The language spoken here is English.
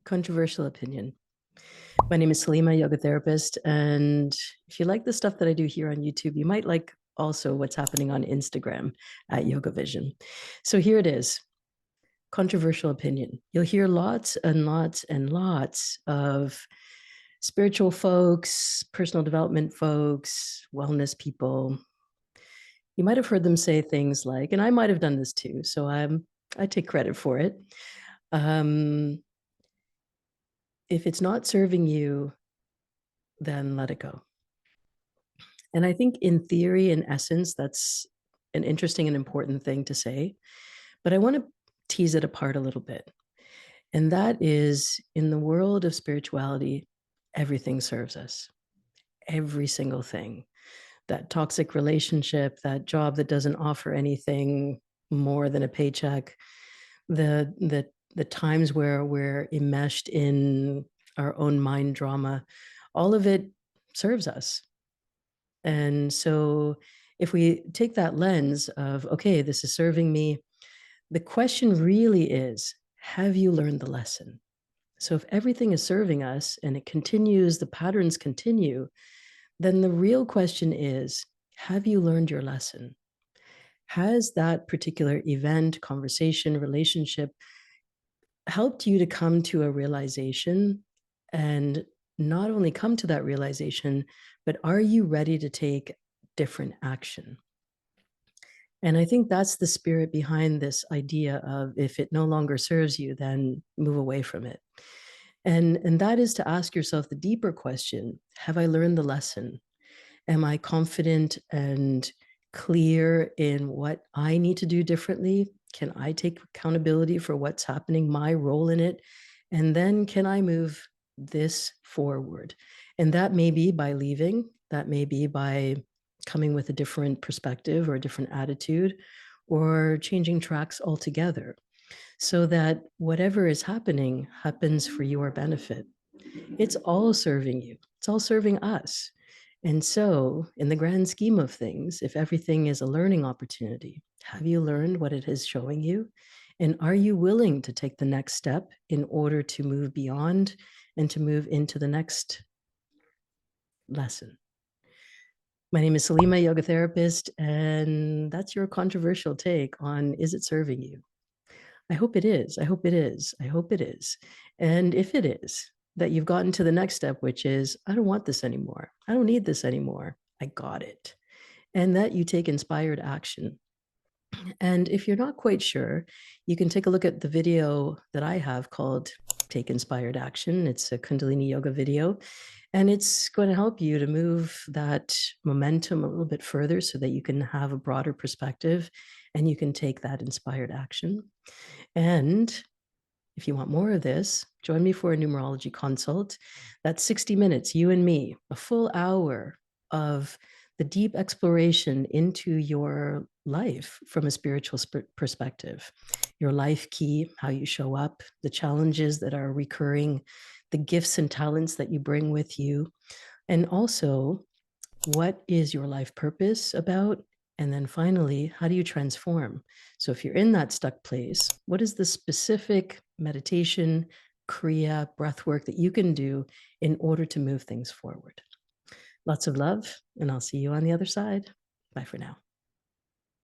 Controversial opinion. My name is Salimah, yoga therapist. And if you like the stuff that I do here on YouTube, you might like also what's happening on Instagram at YogaVision. So here it is. Controversial opinion. You'll hear lots and lots and lots of spiritual folks, personal development folks, wellness people. You might have heard them say things like, and I might have done this too, so I take credit for it. If it's not serving you, then let it go. And I think in theory, in essence, that's an interesting and important thing to say. But I want to tease it apart a little bit. And that is, in the world of spirituality, everything serves us. Every single thing. That toxic relationship, that job that doesn't offer anything more than a paycheck, the times where we're enmeshed in our own mind drama, all of it serves us. And so if we take that lens of, okay, this is serving me, the question really is, have you learned the lesson? So if everything is serving us and it continues, the patterns continue, then the real question is, have you learned your lesson? Has that particular event, conversation, relationship helped you to come to a realization, and not only come to that realization, but are you ready to take different action? And I think that's the spirit behind this idea of, if it no longer serves you, then move away from it. And that is to ask yourself the deeper question, have I learned the lesson? Am I confident and clear in what I need to do differently? Can I take accountability for what's happening, my role in it? And then can I move this forward? And that may be by leaving, that may be by coming with a different perspective or a different attitude, or changing tracks altogether, so that whatever is happening happens for your benefit. It's all serving you, it's all serving us. And so, in the grand scheme of things, if everything is a learning opportunity, have you learned what it is showing you? And are you willing to take the next step in order to move beyond and to move into the next lesson? My name is Salimah, yoga therapist, and that's your controversial take on, is it serving you? I hope it is. I hope it is. I hope it is. And if it is, that you've gotten to the next step, which is, I don't want this anymore. I don't need this anymore. I got it. And that you take inspired action. And if you're not quite sure, you can take a look at the video that I have called Take Inspired Action. It's a Kundalini yoga video, and it's going to help you to move that momentum a little bit further so that you can have a broader perspective and you can take that inspired action. And if you want more of this, join me for a numerology consult. That's 60 minutes, you and me, a full hour of the deep exploration into your life from a spiritual perspective, your life key, how you show up, the challenges that are recurring, the gifts and talents that you bring with you, and also what is your life purpose about? And then finally, how do you transform? So if you're in that stuck place, what is the specific meditation, kriya, breath work that you can do in order to move things forward? Lots of love, and I'll see you on the other side. Bye for now.